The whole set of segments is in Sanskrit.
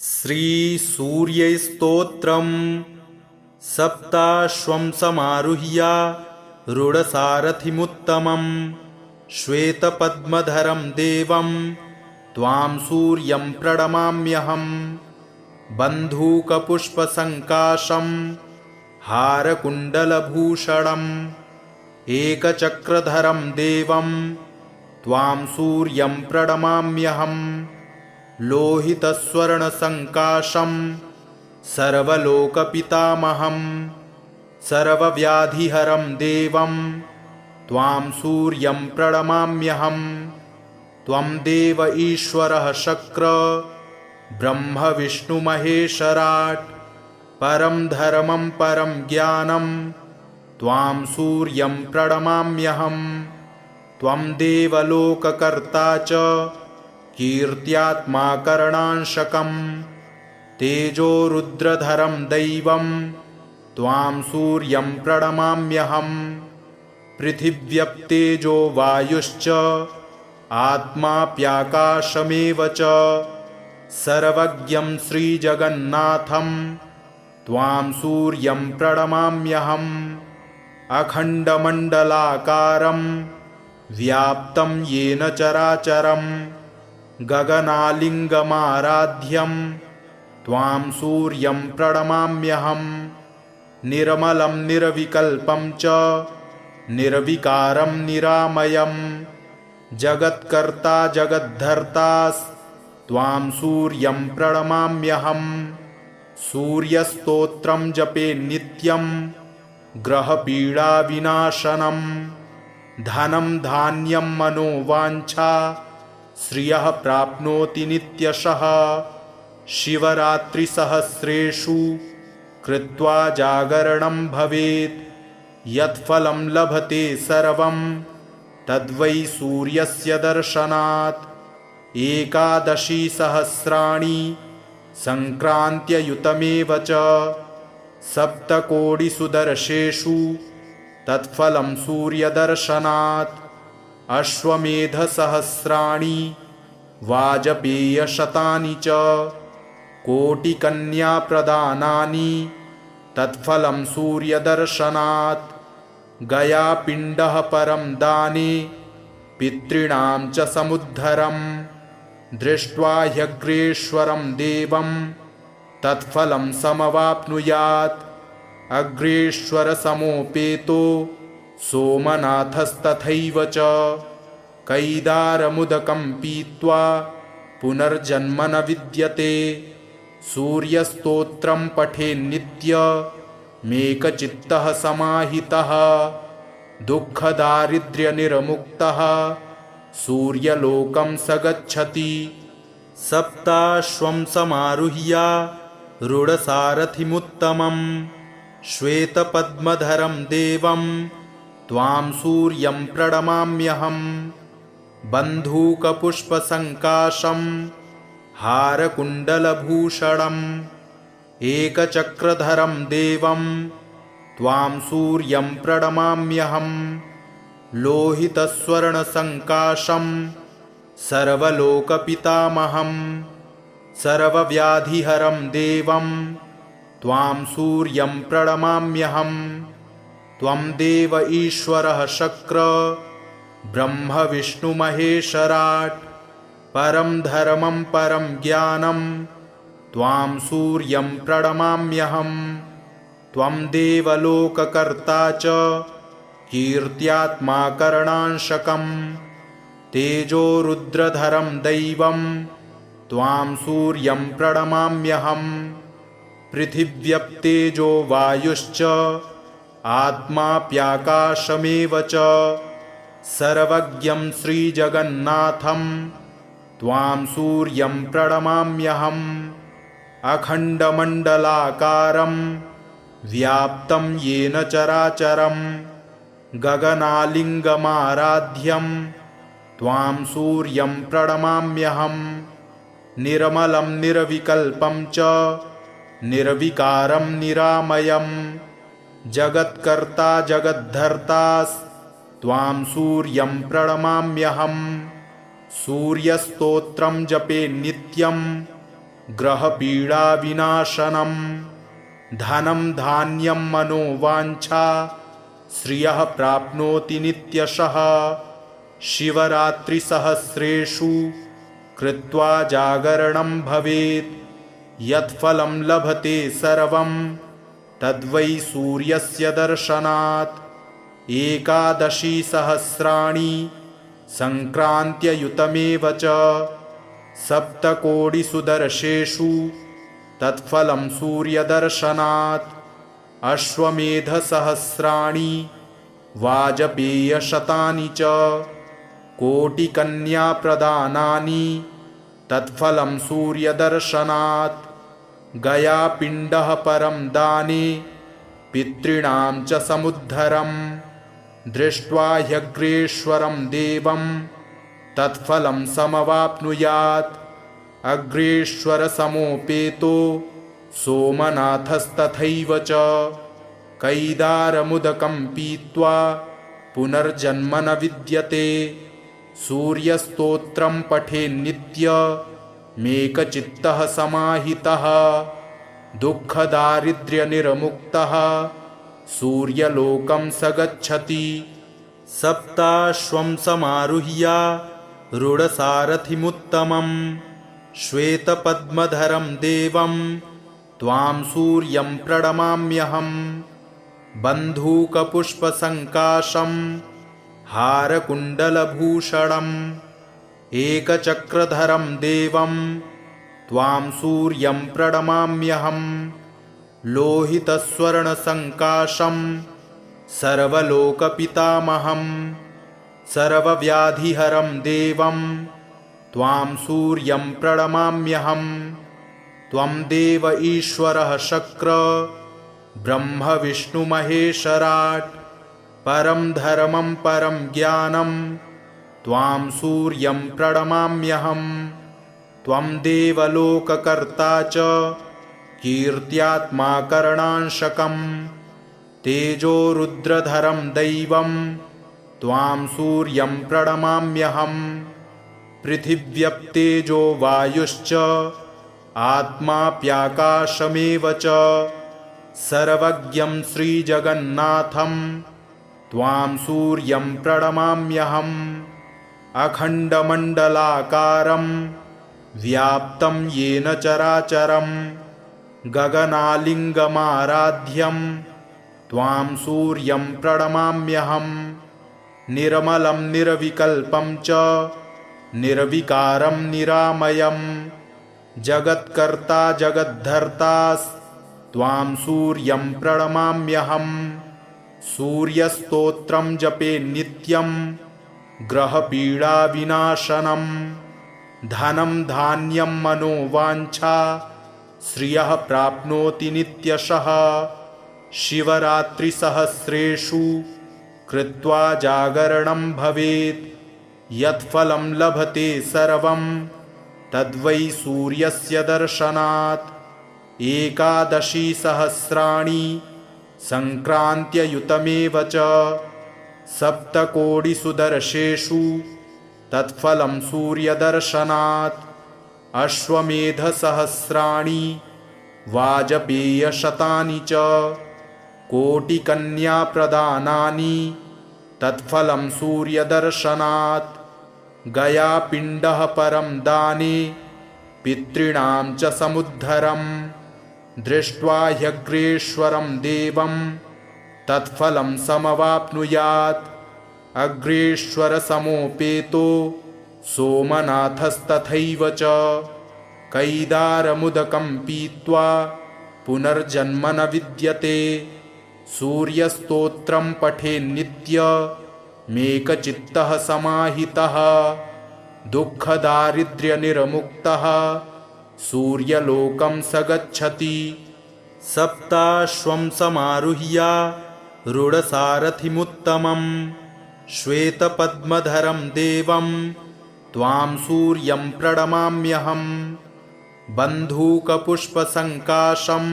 श्रीसूर्यस्तोत्रम् सप्ताश्वं समारुह्य रूढसारथिमुत्तमं श्वेतपद्मधरं देवं त्वां सूर्यं प्रणमाम्यहं। बन्धूकपुष्पसङ्काशं हारकुण्डलभूषणम् एकचक्रधरं देवं त्वां सूर्यं प्रणमाम्यहं। लोहितस्वर्णसङ्काशं सर्वलोकपितामहं सर्वव्याधिहरं देवं त्वां सूर्यं प्रणमाम्यहं। त्वं देव ईश्वरः शक्र ब्रह्म विष्णुमहेश्वराट् परं धर्मं परं ज्ञानं त्वां सूर्यं प्रणमाम्यहं। त्वं देवलोककर्ता च कीर्त्यात्मा करणांशकं तेजो रुद्रधरं दैवं त्वां सूर्यं प्रणमाम्यहं। पृथिव्यप्तेजो वायुश्च आत्माप्याकाशमेव च सर्वज्ञं श्रीजगन्नाथं त्वां सूर्यं प्रणमाम्यहम्। अखण्डमण्डलाकारं व्याप्तं येन चराचरं गगनालिङ्गमाराध्यं त्वां सूर्यं प्रणमाम्यहं। निर्मलं निर्विकल्पं च निर्विकारं निरामयं जगत्कर्ता जगद्धर्ता त्वां सूर्यं प्रणमाम्यहं। सूर्यस्तोत्रं जपे नित्यं ग्रहपीडाविनाशनं धनं धान्यं मनोवाञ्छा श्रियः प्राप्नोति नित्यशः। शिवरात्रिसहस्रेषु कृत्वा जागरणं भवेत् यत्फलं लभते सर्वं तद्वै सूर्यस्य दर्शनात्। एकादशी सहस्राणि सङ्क्रान्त्ययुतमेव च सप्तकोटिसुदर्शेषु तत्फलं सूर्यदर्शनात्। अश्वमेधसहस्राणि वाजपेयशतानि च कोटिकन्याप्रदानानि तत्फलं सूर्यदर्शनात्। गयापिण्डः परं दाने पितॄणां च समुद्धरं दृष्ट्वा ह्यग्रेश्वरं देवं तत्फलं समवाप्नुयात्। अग्रेश्वरसमोपेतो सोमनाथस्तथैव च कैदारमुदकं पीत्वा पुनर्जन्म न विद्यते। सूर्यस्तोत्रं पठेन्नित्यमेकचित्तः समाहितः दुःखदारिद्र्यनिर्मुक्तः सूर्यलोकं स गच्छति। सप्ताश्वं समारुह्य रूढसारथिमुत्तमं श्वेतपद्मधरं देवं त्वां सूर्यं प्रणमाम्यहं। बन्धूकपुष्पसङ्काशं हारकुण्डलभूषणम् एकचक्रधरं देवं त्वां सूर्यं प्रणमाम्यहं। लोहितस्वर्णसङ्काशं सर्वलोकपितामहं सर्वव्याधिहरं देवं त्वां सूर्यं प्रणमाम्यहं। त्वं देव ईश्वरः शक्र ब्रह्म विष्णुमहेश्वराट् परं धर्मं परं ज्ञानं त्वां सूर्यं प्रणमाम्यहं। त्वं देवलोककर्ता च कीर्त्यात्मा करणांशकं तेजो रुद्रधरं दैवं त्वां सूर्यं प्रणमाम्यहं। पृथिव्यप्तेजो वायुश्च आत्माप्याकाशमेव च सर्वज्ञं श्रीजगन्नाथं त्वां सूर्यं प्रणमाम्यहम्। अखण्डमण्डलाकारं व्याप्तं येन चराचरं गगनालिङ्गमाराध्यं त्वां सूर्यं प्रणमाम्यहं। निर्मलं निर्विकल्पं च निर्विकारं निरामयं जगत्कर्ता जगद्धर्ता त्वां सूर्यं प्रणमाम्यहं। सूर्यस्तोत्रं जपे नित्यं ग्रहपीडाविनाशनं धनं धान्यं मनोवाञ्छा श्रियः प्राप्नोति नित्यशः शिवरात्रिसहस्रेषु कृत्वा जागरणं भवेत् यत्फलं लभते सर्वं तद्वै सूर्यस्य दर्शनात् एकादशी सहस्राणि संक्रान्त्ययुतमेव च सप्तकोटिषु दर्शेषु तत्फलं सूर्यदर्शनात् अश्वमेधसहस्राणि वाजपेयशतानि च कोटिकन्याप्रदानानि तत्फलं सूर्यदर्शनात् गयापिण्डः परं दाने पितॄणां च समुद्धरम् दृष्ट्वा ह्यग्रेश्वरं देवं तत्फलं समवाप्नुयात् अग्रेश्वरसमोपेतो सोमनाथस्तथैव च कैदारमुदकं पीत्वा पुनर्जन्म न विद्यते सूर्यस्तोत्रं पठेन्नित्यमेकचित्तः समाहितः दुःखदारिद्र्यनिर्मुक्तः सूर्यलोकं स गच्छति सप्ताश्वं समारुह्य रूढसारथिमुत्तमं श्वेतपद्मधरं देवं त्वां सूर्यं प्रणमाम्यहम् बन्धूकपुष्पसङ्काशं हारकुण्डलभूषणम् एकचक्रधरं देवं त्वां सूर्यं प्रणमाम्यहम् लोहितस्वर्णसङ्काशं सर्वलोकपितामहं सर्वव्याधिहरं देवं त्वां सूर्यं प्रणमाम्यहम् त्वं देव ईश्वरः शक्र ब्रह्म विष्णुमहेश्वराट् परं धर्मं परं ज्ञानं त्वां सूर्यं प्रणमाम्यहम् त्वं देवलोककर्ता च कीर्त्यात्मा करणांशकं तेजो रुद्रधरं दैवं त्वां सूर्यं प्रणमाम्यहम् पृथिव्यप्तेजो वायुश्च आत्माप्याकाशमेव च सर्वज्ञं श्रीजगन्नाथं त्वां सूर्यं प्रणमाम्यहम् अखण्डमण्डलाकारं व्याप्तं येन चराचरं गगनालिङ्गमाराध्यं त्वां सूर्यं प्रणमाम्यहम् निर्मलं निर्विकल्पं च निर्विकारं निरामयं जगत्कर्ता जगद्धर्तास्त्वां सूर्यं प्रणमाम्यहम् सूर्यस्तोत्रं जपेन्नित्यं ग्रहपीडाविनाशनं धनं धान्यं मनोवाञ्छा श्रियः प्राप्नोति नित्यशः शिवरात्रिसहस्रेषु कृत्वा जागरणं भवेत् यत्फलं लभते सर्वं तद्वै सूर्यस्य दर्शनात् एकादशी सहस्राणि संक्रान्त्ययुतमेव च सप्तकोटिषु दर्शेषु तत्फलं सूर्यदर्शनात् अश्वमेधसहस्राणि वाजपेयशतानि च कोटिकन्याप्रदानानि तत्फलं सूर्यदर्शनात् गयापिण्डः परं दाने पितॄणां च समुद्धरम् दृष्ट्वा ह्यग्रेश्वरं देवं तत्फलं समवाप्नुयात् अग्रेश्वरसमोपेतो सोमनाथस्तथैव च कैदारमुदकं पीत्वा पुनर्जन्म न विद्यते सूर्यस्तोत्रं पठेन्नित्यमेकचित्तः समाहितः दुःखदारिद्र्यनिर्मुक्तः सूर्यलोकं स गच्छति सप्ताश्वं समारुह्य रूढसारथिमुत्तमं श्वेतपद्मधरं देवं त्वां सूर्यं प्रणमाम्यहम् बन्धूकपुष्पसङ्काशं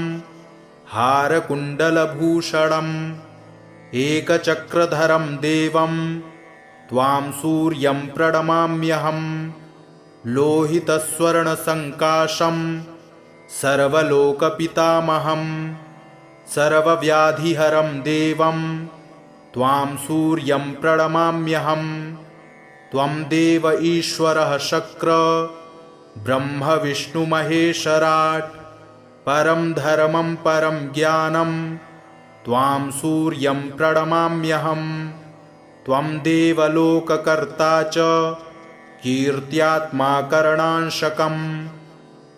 हारकुण्डलभूषणम् एकचक्रधरं देवं त्वां सूर्यं प्रणमाम्यहम् लोहितस्वर्णसङ्काशं सर्वलोकपितामहं सर्वव्याधिहरं देवं त्वां सूर्यं प्रणमाम्यहं। त्वं देव ईश्वरः शक्र ब्रह्म विष्णुमहेश्वराट्। परं धर्मं परं ज्ञानं त्वां सूर्यं प्रणमाम्यहं। त्वं देवलोककर्ता च कीर्त्यात्मा करणांशकम्।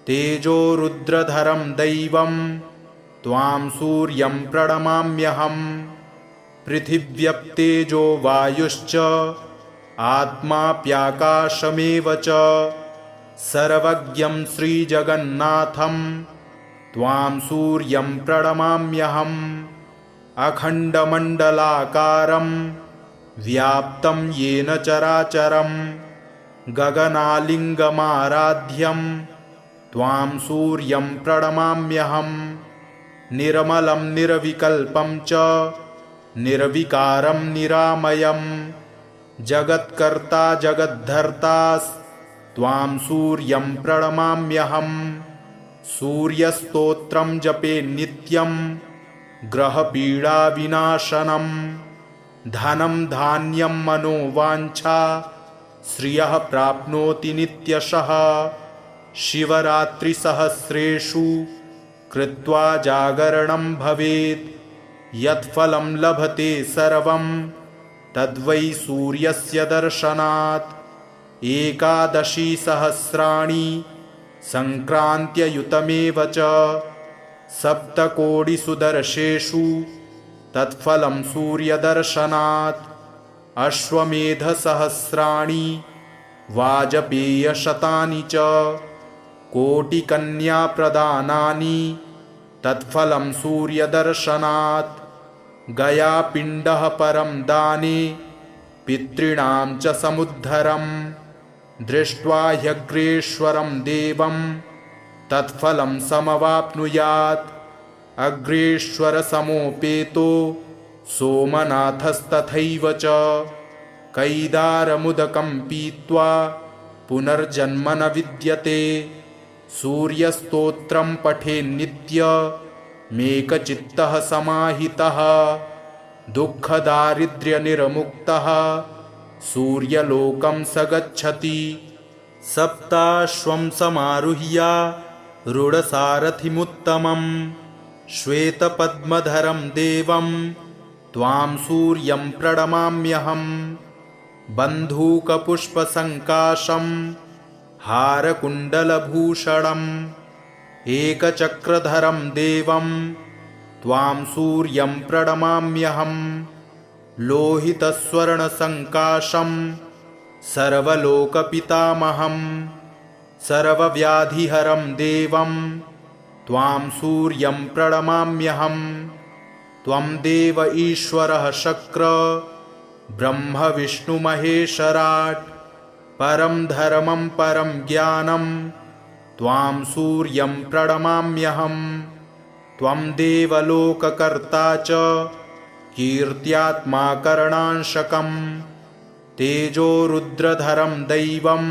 तेजो रुद्रधरं दैवं त्वां सूर्यं प्रणमाम्यहं। पृथिव्यप्तेजो वायुश्च आत्माप्याकाशमेव च सर्वज्ञं श्रीजगन्नाथं त्वां सूर्यं प्रणमाम्यहम्। अखण्डमण्डलाकारं व्याप्तं येन चराचरं गगनालिङ्गमाराध्यं त्वां सूर्यं प्रणमाम्यहम्। निर्मलं निर्विकल्पं च निर्विकारं निरामयं जगत्कर्ता जगद्धर्तास्त्वां सूर्यं प्रणमाम्यहम्। सूर्यस्तोत्रं जपे नित्यं ग्रहपीडाविनाशनं धनं धान्यं मनोवाञ्छा श्रियः प्राप्नोति नित्यशः। शिवरात्रिसहस्रेषु कृत्वा जागरणं भवेत् यत्फलं लभते सर्वं तद्वै सूर्यस्य दर्शनात्। एकादशी सहस्राणि सङ्क्रान्त्ययुतमेव च सप्तकोटिसुदर्शेषु तत्फलं सूर्यदर्शनात्। अश्वमेधसहस्राणि वाजपेयशतानि च कोटिकन्याप्रदानानि तत्फलं सूर्यदर्शनात्। गयापिण्डः परं दाने पितॄणां च समुद्धरं दृष्ट्वा ह्यग्रेश्वरं देवं तत्फलं समवाप्नुयात्। अग्रेश्वरसमोपेतो सोमनाथस्तथैव च कैदारमुदकं पीत्वा पुनर्जन्म न विद्यते। सूर्यस्तोत्रं पठेन्नित्यमेकचित्तः समाहितः दुःखदारिद्र्यनिर्मुक्तः सूर्यलोकं स गच्छति। सप्ताश्वं समारुह्य रूढसारथिमुत्तमं श्वेतपद्मधरं देवं त्वां सूर्यं प्रणमाम्यहम्। बन्धूकपुष्पसङ्काशं हारकुण्डलभूषणम् एकचक्रधरं देवं त्वां सूर्यं प्रणमाम्यहम्। लोहितस्वर्णसङ्काशं सर्वलोकपितामहं सर्वव्याधिहरं देवं त्वां सूर्यं प्रणमाम्यहम्। त्वं देव ईश्वरः शक्र ब्रह्म विष्णुमहेश्वराट्। परं धर्मं परं ज्ञानं त्वां सूर्यं प्रणमाम्यहम्। त्वं देवलोककर्ता च कीर्त्यात्मा करणांशकम्। तेजो रुद्रधरं दैवं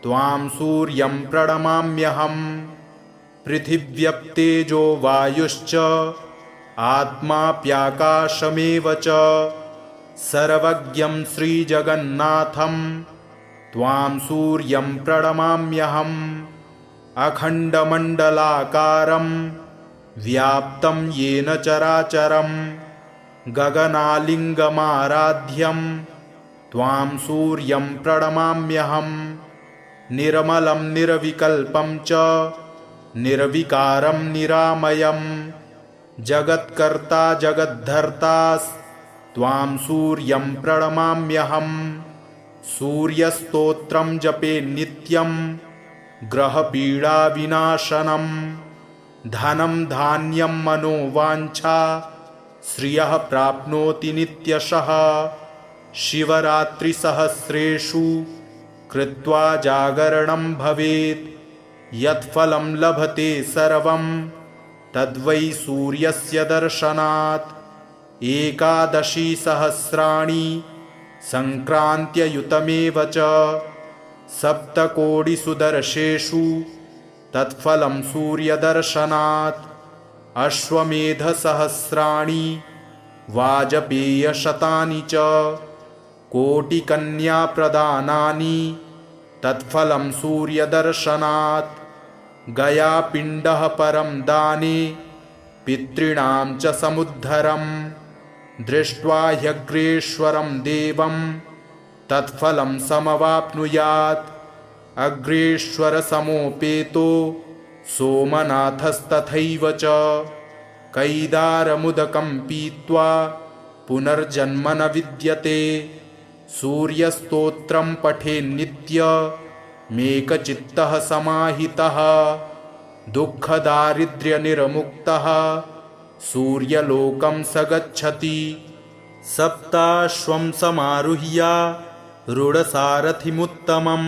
त्वां सूर्यं प्रणमाम्यहम्। पृथिव्यप्तेजो वायुश्च आत्माप्याकाशमेव च सर्वज्ञं श्रीजगन्नाथं त्वां सूर्यं प्रणमाम्यहम्। अखण्डमण्डलाकारं व्याप्तं येन चराचरं गगनालिङ्गमाराध्यं त्वां सूर्यं प्रणमाम्यहम्। निर्मलं निर्विकल्पं च निर्विकारं निरामयं जगत्कर्ता जगद्धर्तास्त्वां सूर्यं प्रणमाम्यहम्। सूर्यस्तोत्रं जपे नित्यं ग्रहपीडाविनाशनं धनं धान्यं मनोवाञ्छा श्रियः प्राप्नोति नित्यशः। शिवरात्रिसहस्रेषु कृत्वा जागरणं भवेत् यत्फलं लभते सर्वं तद्वै सूर्यस्य दर्शनात्। एकादशी सहस्राणि सङ्क्रान्त्ययुतमेव च सप्तकोटिसुदर्शेषु तत्फलं सूर्यदर्शनात्। अश्वमेधसहस्राणि वाजपेयशतानि च कोटिकन्याप्रदानानि तत्फलं सूर्यदर्शनात्। गयापिण्डः परं दाने पितॄणां च समुद्धरम् दृष्ट्वा ह्यग्रेश्वरं देवं तत्फलं समवाप्नुयात्। अग्रेश्वरसमोपेतो सोमनाथस्तथैव च कैदारमुदकं पीत्वा पुनर्जन्म न विद्यते। सूर्यस्तोत्रं पठेन्नित्यमेकचित्तः समाहितः दुःखदारिद्र्यनिर्मुक्तः सूर्यलोकं स गच्छति। सप्ताश्वं समारुह्य रूढसारथिमुत्तमं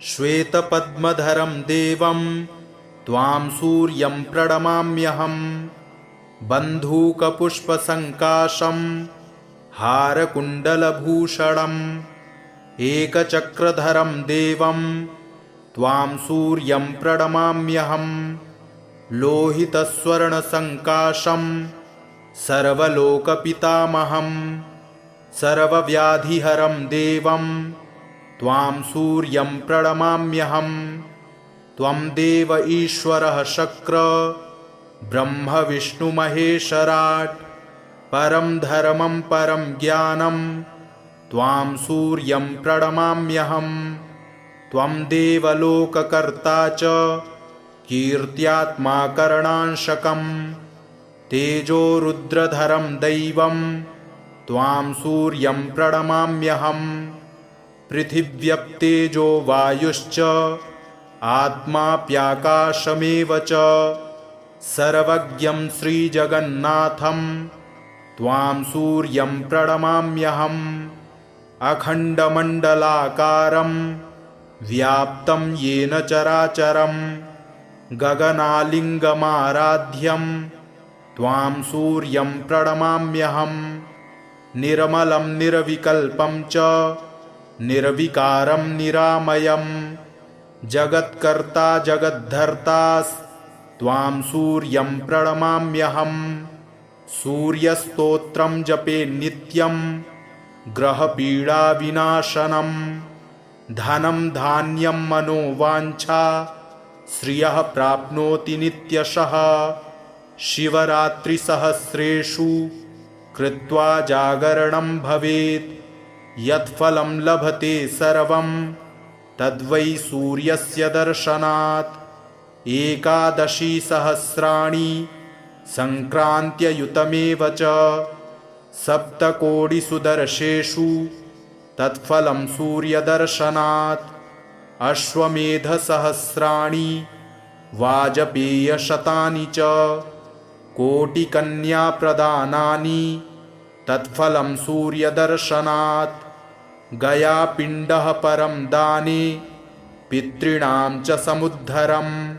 श्वेतपद्मधरं देवं त्वां सूर्यं प्रणमाम्यहम्। बन्धूकपुष्पसङ्काशं हारकुण्डलभूषणम् एकचक्रधरं देवं त्वां सूर्यं प्रणमाम्यहम्। लोहितस्वर्णसङ्काशं सर्वलोकपितामहं सर्वव्याधिहरं देवं त्वां सूर्यं प्रणमाम्यहम्। त्वं देव ईश्वरः शक्र ब्रह्म विष्णुमहेश्वराट् परं धर्मं परं ज्ञानं त्वां सूर्यं प्रणमाम्यहम्। त्वं देवलोककर्ता च कीर्त्यात्मा करणांशकं तेजो रुद्रधरं दैवं त्वां सूर्यं प्रणमाम्यहम्। पृथिव्यप्तेजो वायुश्च आत्माप्याकाशमेव च सर्वज्ञं श्रीजगन्नाथं त्वां सूर्यं प्रणमाम्यहम्। अखण्डमण्डलाकारं व्याप्तं येन चराचरं गगनालिङ्गमाराध्यं त्वां सूर्यं प्रणमाम्यहम्। निर्मलं निर्विकल्पं च निर्विकारं निरामयं जगत्कर्ता जगद्धर्तास्त्वां सूर्यं प्रणमाम्यहम्। सूर्यस्तोत्रं जपेन्नित्यं ग्रहपीडाविनाशनं धनं धान्यं मनोवाञ्छा श्रियः प्राप्नोति नित्यशः। शिवरात्रिसहस्रेषु कृत्वा जागरणं भवेत् यत्फलं लभते सर्वं तद्वै सूर्यस्य दर्शनात्। एकादशी सहस्राणि सङ्क्रान्त्ययुतमेव च सप्तकोटिषु दर्शेषु तत्फलं सूर्यदर्शनात्। अश्वमेधसहस्राणि वाजपेयशतानि च कोटिकन्याप्रदानानि तत्फलं सूर्यदर्शनात्। गयापिण्डः परं दाने पितॄणां च समुद्धरम्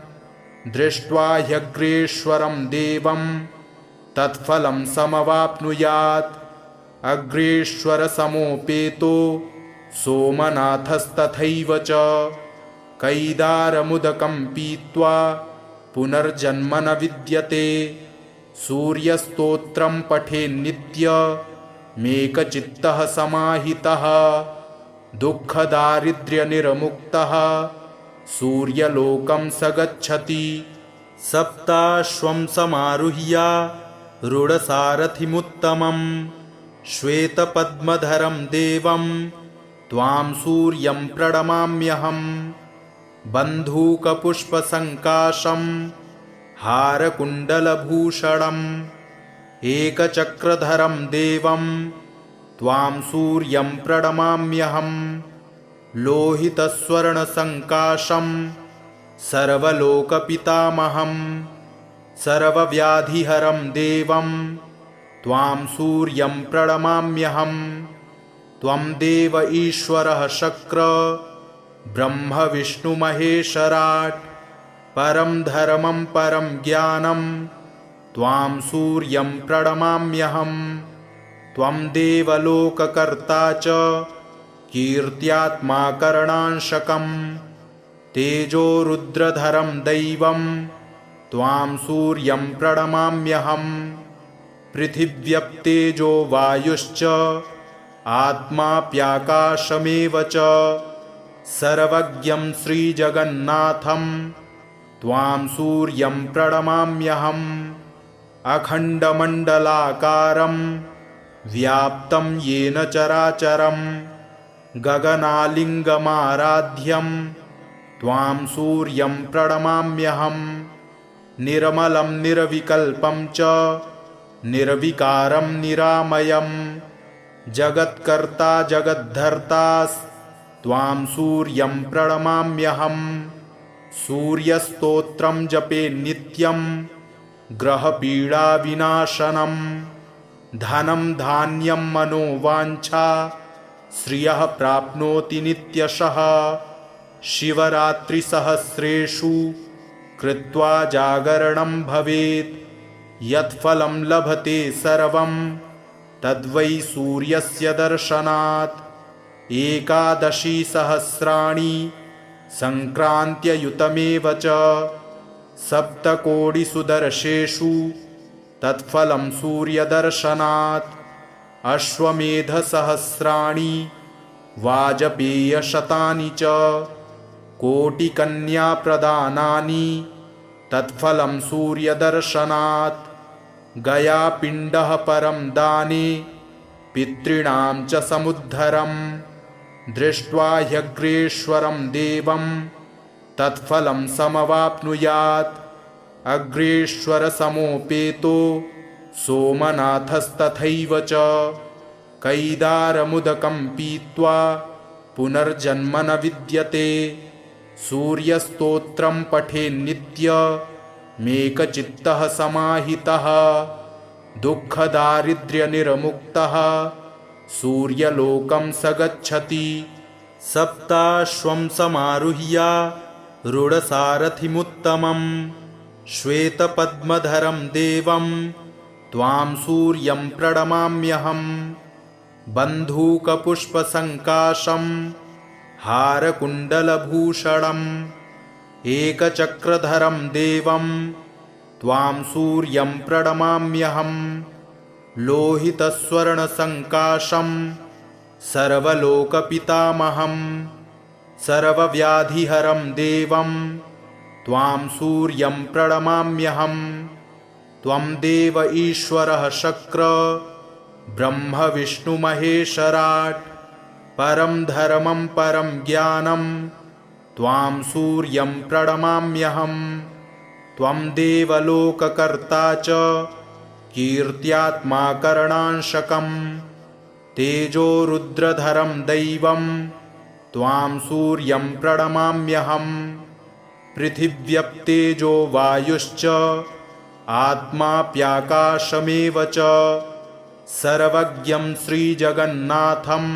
दृष्ट्वा ह्यग्रेश्वरं देवं तत्फलं समवाप्नुयात्। अग्रेश्वरसमोपेतो सोमनाथस्तथैव च कैदारमुदकं पीत्वा पुनर्जन्म न विद्यते। सूर्यस्तोत्रं पठेन्नित्यमेकचित्तः समाहितः दुःखदारिद्र्यनिर्मुक्तः सूर्यलोकं स गच्छति। सप्ताश्वं समारुह्य रूढसारथिमुत्तमं श्वेतपद्मधरं देवं त्वां सूर्यं प्रणमाम्यहम्। बन्धूकपुष्पसङ्काशं हारकुण्डलभूषणम् एकचक्रधरं देवं त्वां सूर्यं प्रणमाम्यहम्। लोहितस्वर्णसङ्काशं सर्वलोकपितामहं सर्वव्याधिहरं देवं त्वां सूर्यं प्रणमाम्यहम्। त्वं देव ईश्वरः शक्र ब्रह्म विष्णुमहेश्वराट् परं धर्मं परं ज्ञानं त्वां सूर्यं प्रणमाम्यहम्। त्वं देवलोककर्ता च कीर्त्यात्मा करणांशकं तेजो रुद्रधरं दैवं त्वां सूर्यं प्रणमाम्यहम् पृथिव्यप्तेजो वायुश्च आत्माप्याकाशमेव च सर्वज्ञं श्रीजगन्नाथं त्वां सूर्यं प्रणमाम्यहम् अखण्डमण्डलाकारं व्याप्तं येन चराचरं गगनालिङ्गमाराध्यं त्वां सूर्यं प्रणमाम्यहम् निर्मलं निर्विकल्पं च निर्विकारं निरामयं जगत्कर्ता जगद्धर्तास्त्वां सूर्यं प्रणमाम्यहम् सूर्यस्तोत्रं जपे नित्यं ग्रहपीडाविनाशनं धनं धान्यं मनोवाञ्छा श्रियः प्राप्नोति नित्यशः शिवरात्रिसहस्रेषु कृत्वा जागरणं भवेत् यत्फलं लभते सर्वं तद्वै सूर्यस्य दर्शनात् एकादशी सहस्राणि सङ्क्रान्त्ययुतमेव च सप्तकोटिषु दर्शेषु तत्फलं सूर्यदर्शनात् अश्वमेधसहस्राणि वाजपेयशतानि च कोटिकन्याप्रदानानि तत्फलं सूर्यदर्शनात् गयापिण्डः परं दाने पितॄणां च समुद्धरं दृष्ट्वा ह्यग्रेश्वरं देवं तत्फलं समवाप्नुयात् अग्रेश्वरसमोपेतो सोमनाथस्तथैव च कैदारमुदकं पीत्वा पुनर्जन्म न विद्यते सूर्यस्तोत्रं पठेन्नित्यमेकचित्तः समाहितः दुःखदारिद्र्यनिर्मुक्तः सूर्यलोकं स गच्छति सप्ताश्वं समारुह्य रूढसारथिमुत्तमं श्वेतपद्मधरं देवं त्वां सूर्यं प्रणमाम्यहम् बन्धूकपुष्पसङ्काशं हारकुण्डलभूषणम् एकचक्रधरं देवं त्वां सूर्यं प्रणमाम्यहम् लोहितस्वर्णसङ्काशं सर्वलोकपितामहं सर्वव्याधिहरं देवं त्वां सूर्यं प्रणमाम्यहम् त्वं देव ईश्वरः शक्र ब्रह्म विष्णुमहेश्वराट् परं धर्मं परं ज्ञानं त्वां सूर्यं प्रणमाम्यहम् त्वं देवलोककर्ता च कीर्त्यात्मा करणांशकं तेजो रुद्रधरं दैवं त्वां सूर्यं प्रणमाम्यहम् पृथिव्यप्तेजो वायुश्च आत्माप्याकाशमेव च सर्वज्ञं श्रीजगन्नाथं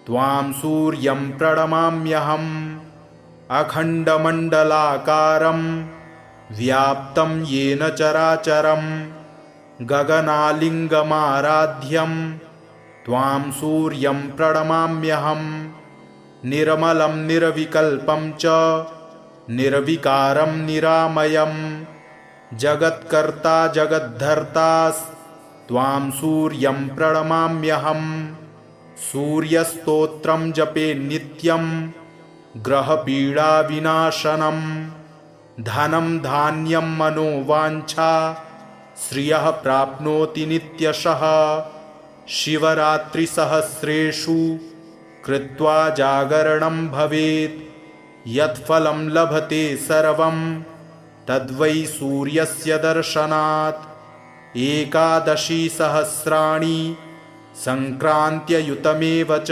त्वां सूर्यं प्रणमाम्यहम् अखण्डमण्डलाकारं व्याप्तं येन चराचरं गगनालिङ्गमाराध्यं त्वां सूर्यं प्रणमाम्यहम् निर्मलं निर्विकल्पं च निर्विकारं निरामयं जगत्कर्ता जगद्धर्तास्त्वां सूर्यं प्रणमाम्यहम् सूर्यस्तोत्रं जपे नित्यं ग्रहपीडाविनाशनं धनं धान्यं मनोवाञ्छा श्रियः प्राप्नोति नित्यशः शिवरात्रिसहस्रेषु कृत्वा जागरणं भवेत् यत्फलं लभते सर्वं तद्वै सूर्यस्य दर्शनात् एकादशी सहस्राणि सङ्क्रान्त्ययुतमेव च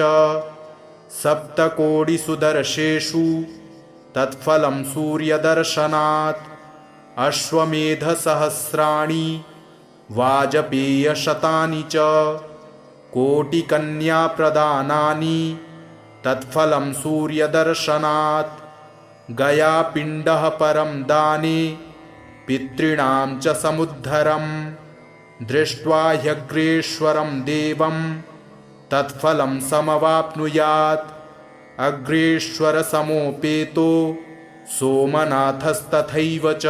सप्तकोटिषु दर्शेषु तत्फलं सूर्यदर्शनात् अश्वमेधसहस्राणि वाजपेयशतानि च कोटिकन्याप्रदानानि तत्फलं सूर्यदर्शनात् गयापिण्डः परं दाने पितॄणां च समुद्धरं दृष्ट्वा ह्यग्रेश्वरं देवं तत्फलं समवाप्नुयात् अग्रेश्वरसमोपेतो सोमनाथस्तथैव च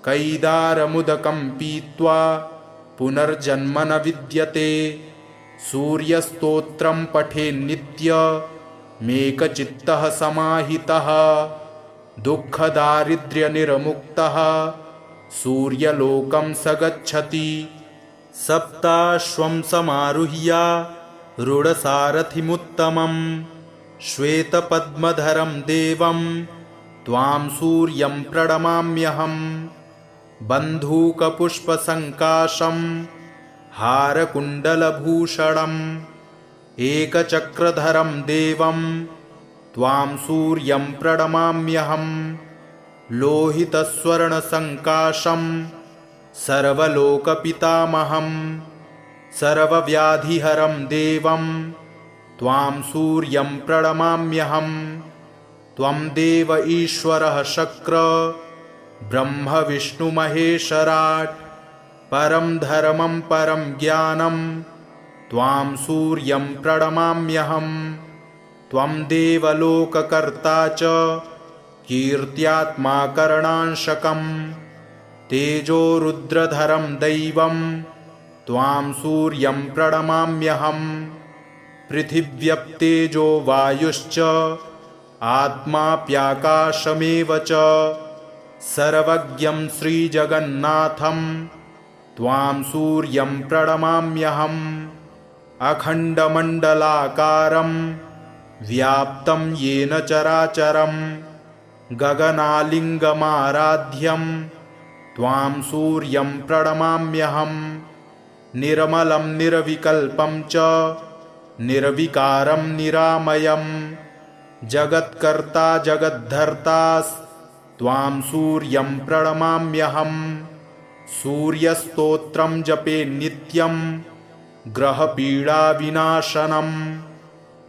कैदारमुदकं पीत्वा पुनर्जन्म न विद्यते सूर्यस्तोत्रं पठेन्नित्यमेकचित्तः समाहितः दुःखदारिद्र्यनिर्मुक्तः सूर्यलोकं स गच्छति। सप्ताश्वं समारुह्य रूढसारथिमुत्तमं श्वेतपद्मधरं देवं त्वां सूर्यं प्रणमाम्यहम्। बन्धूकपुष्पसङ्काशं हारकुण्डलभूषणम् एकचक्रधरं देवं त्वां सूर्यं प्रणमाम्यहम्। लोहितस्वर्णसङ्काशं सर्वलोकपितामहं सर्वव्याधिहरं देवं त्वां सूर्यं प्रणमाम्यहम्। त्वं देव ईश्वरः शक्र ब्रह्म विष्णुमहेश्वराट् परं धर्मं परं ज्ञानं त्वां सूर्यं प्रणमाम्यहम्। त्वं देवलोककर्ता च कीर्त्यात्मा करणांशकं तेजो रुद्रधरं दैवं त्वां सूर्यं प्रणमाम्यहम्। पृथिव्यप्तेजो वायुश्च आत्माप्याकाशमेव च सर्वज्ञं श्रीजगन्नाथं त्वां सूर्यं प्रणमाम्यहम्। अखण्डमण्डलाकारं व्याप्तं येन चराचरं गगनालिङ्गमाराध्यं त्वां सूर्यं प्रणमाम्यहम्। निर्मलं निर्विकल्पं च निर्विकारं निरामयं जगत्कर्ता जगद्धर्तास्त्वां सूर्यं प्रणमाम्यहम्। सूर्यस्तोत्रं जपेन्नित्यं ग्रहपीडाविनाशनं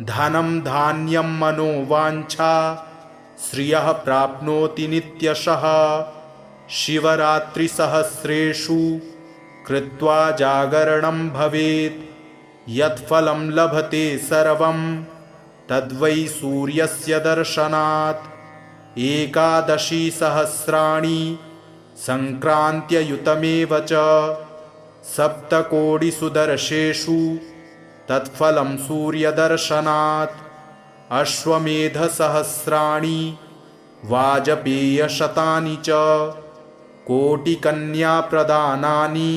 धनं धान्यं मनोवाञ्छा श्रियः प्राप्नोति नित्यशः। शिवरात्रिसहस्रेषु कृत्वा जागरणं भवेत् यत्फलं लभते सर्वं तद्वै सूर्यस्य दर्शनात्। एकादशी सहस्राणि सङ्क्रान्त्ययुतमेव च सप्तकोटिसुदर्शेषु तत्फलं सूर्यदर्शनात्। अश्वमेधसहस्राणि वाजपेयशतानि च कोटिकन्याप्रदानानि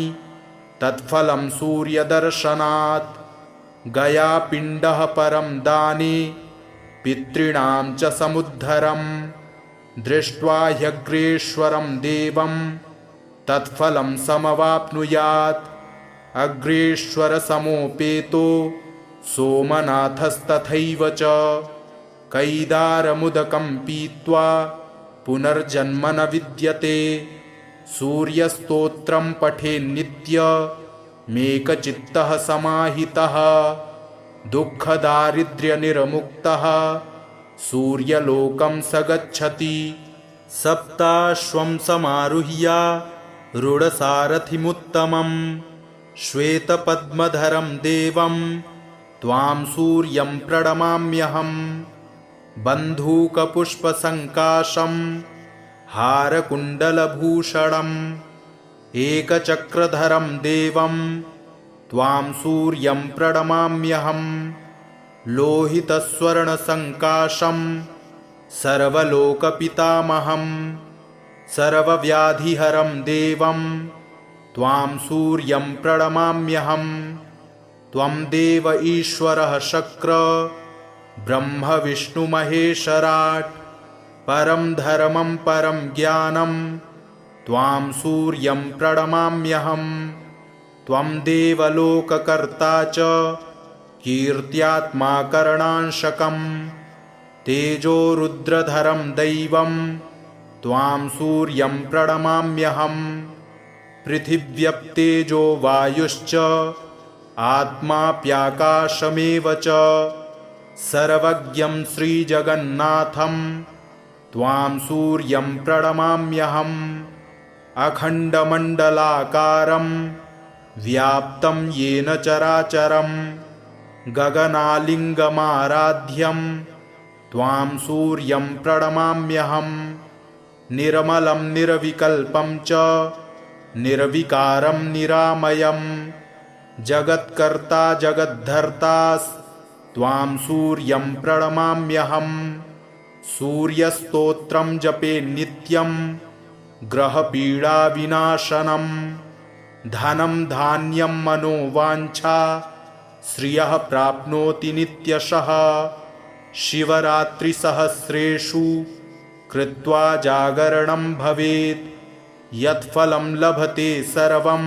तत्फलं सूर्यदर्शनात्। गयापिण्डः परं दाने पितॄणां च समुद्धरं दृष्ट्वा ह्यग्रेश्वरं देवं तत्फलं समवाप्नुयात्। अग्रेश्वरसमोपेतो सोमनाथस्तथैव च कैदारमुदकं पीत्वा पुनर्जन्म न विद्यते सूर्यस्तोत्रं पठेन्नित्यमेकचित्तः समाहितः दुःखदारिद्र्यनिर्मुक्तः सूर्यलोकं स गच्छति। सप्ताश्वं समारुह्य रूढसारथिमुत्तमं श्वेतपद्मधरं देवं त्वां सूर्यं प्रणमाम्यहम्। बन्धूकपुष्पसङ्काशं हारकुण्डलभूषणम् एकचक्रधरं देवं त्वां सूर्यं प्रणमाम्यहम्। लोहितस्वर्णसङ्काशं सर्वलोकपितामहं सर्वव्याधिहरं देवं त्वां सूर्यं प्रणमाम्यहम्। त्वं देव ईश्वरः शक्र ब्रह्म विष्णुमहेश्वराट् परं धर्मं परं ज्ञानं त्वां सूर्यं प्रणमाम्यहम्। त्वं देवलोककर्ता च कीर्त्यात्मा करणांशकं तेजो रुद्रधरं दैवं त्वां सूर्यं प्रणमाम्यहम्। पृथिव्यप्तेजो वायुश्च आत्माप्याकाशमेव च सर्वज्ञं श्रीजगन्नाथं त्वां सूर्यं प्रणमाम्यहम्। अखण्डमण्डलाकारं व्याप्तं येन चराचरं गगनालिङ्गमाराध्यं त्वां सूर्यं प्रणमाम्यहम् निर्मलं निर्विकल्पं च निर्विकारं निरामयं जगत्कर्ता जगद्धर्तास्त्वां सूर्यं प्रणमाम्यहम् सूर्यस्तोत्रं जपे नित्यं ग्रहपीडाविनाशनं धनं धान्यं मनोवाञ्छा श्रियः प्राप्नोति नित्यशः शिवरात्रिसहस्रेषु कृत्वा जागरणं भवेत् यत्फलं लभते सर्वं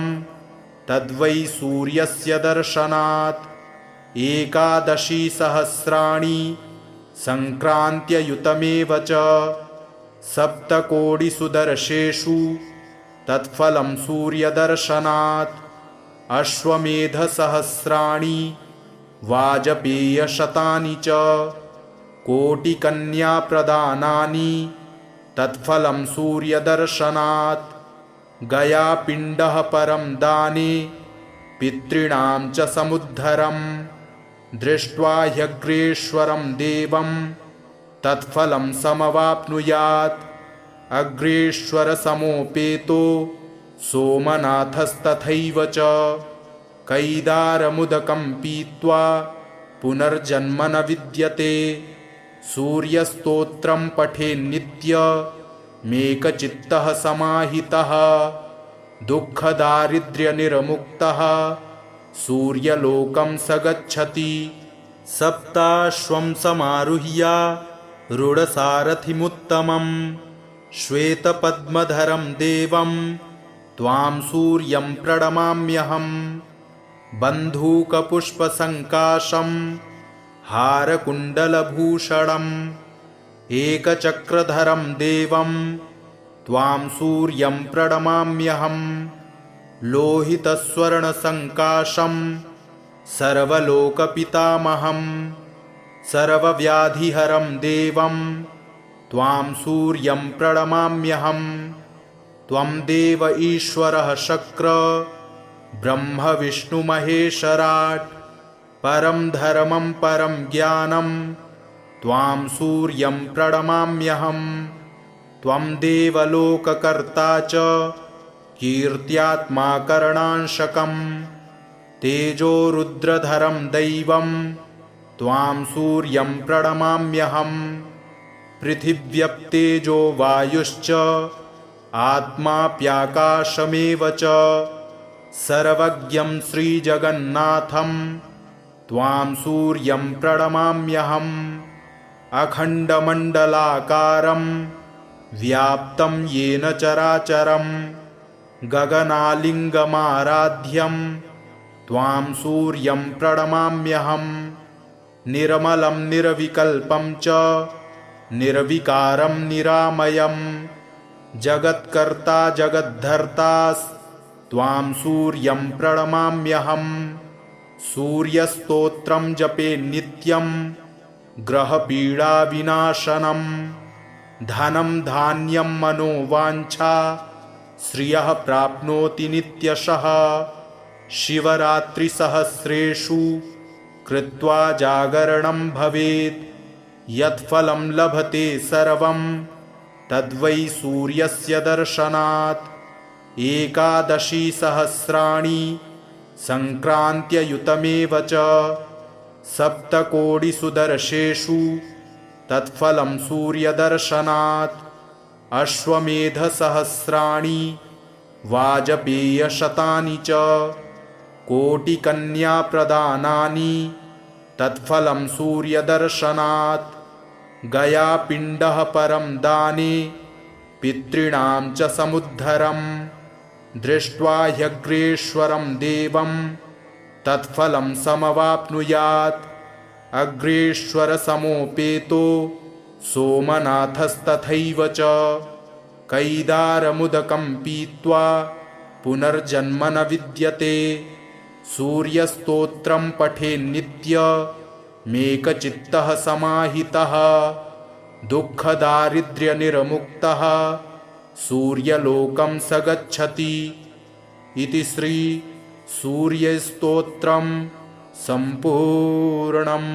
तद्वै सूर्यस्य दर्शनात् एकादशी सहस्राणि संक्रान्त्ययुतमेव च सप्तकोटिषु दर्शेषु तत्फलं सूर्यदर्शनात् अश्वमेधसहस्राणि वाजपेयशतानि च कोटिकन्याप्रदानानि तत्फलं सूर्यदर्शनात् गयापिण्डः परं दाने पितॄणां च समुद्धरम् दृष्ट्वा ह्यग्रेश्वरं देवं तत्फलं समवाप्नुयात् अग्रेश्वरसमोपेतो सोमनाथस्तथैव च कैदारमुदकं पीत्वा पुनर्जन्म न विद्यते सूर्यस्तोत्रं पठेन्नित्यमेकचित्तः समाहितः दुःखदारिद्र्यनिर्मुक्तः सूर्यलोकं स गच्छति सप्ताश्वं समारुह्य रूढसारथिमुत्तमं श्वेतपद्मधरं देवं त्वां सूर्यं प्रणमाम्यहम् बन्धूकपुष्पसङ्काशं हारकुण्डलभूषणम् एकचक्रधरं देवं त्वां सूर्यं प्रणमाम्यहम् लोहितस्वर्णसङ्काशं सर्वलोकपितामहं सर्वव्याधिहरं देवं त्वां सूर्यं प्रणमाम्यहम् त्वं देव ईश्वरः शक्र ब्रह्म विष्णुमहेश्वराट् परं धर्मं परं ज्ञानं त्वां सूर्यं प्रणमाम्यहम् त्वं देवलोककर्ता च कीर्त्यात्मा करणांशकं तेजो रुद्रधरं दैवं त्वां सूर्यं प्रणमाम्यहम् पृथिव्यप्तेजो वायुश्च आत्माप्याकाशमेव च सर्वज्ञं श्रीजगन्नाथं त्वां सूर्यं प्रणमाम्यहम् अखण्डमण्डलाकारं व्याप्तं येन चराचरं गगनालिङ्गमाराध्यं त्वां सूर्यं प्रणमाम्यहम् निर्मलं निर्विकल्पं च निर्विकारं निरामयं जगत्कर्ता जगद्धर्तास्त्वां सूर्यं प्रणमाम्यहम् सूर्यस्तोत्रं जपे नित्यं ग्रहपीडाविनाशनं धनं धान्यं मनोवाञ्छा श्रियः प्राप्नोति नित्यशः शिवरात्रिसहस्रेषु कृत्वा जागरणं भवेत् यत्फलं लभते सर्वं तद्वै सूर्यस्य दर्शनात् एकादशी सहस्राणि संक्रान्त्ययुतमेव च सप्तकोटिषु दर्शेषु तत्फलं सूर्यदर्शनात् अश्वमेधसहस्राणि वाजपेयशतानि च कोटिकन्याप्रदानानि तत्फलं सूर्यदर्शनात् गयापिण्डः परं दाने पितॄणां च समुद्धरम् दृष्ट्वा ह्यग्रेश्वरं देवं तत्फलं समवाप्नुयात् अग्रेश्वरसमोपेतो सोमनाथस्तथैव च कैदारमुदकं पीत्वा पुनर्जन्म न विद्यते सूर्यस्तोत्रं पठेन्नित्यमेकचित्तः समाहितः दुःखदारिद्र्यनिर्मुक्तः सूर्यलोकं स गच्छति इति श्री सूर्यस्तोत्रं सम्पूर्णम्।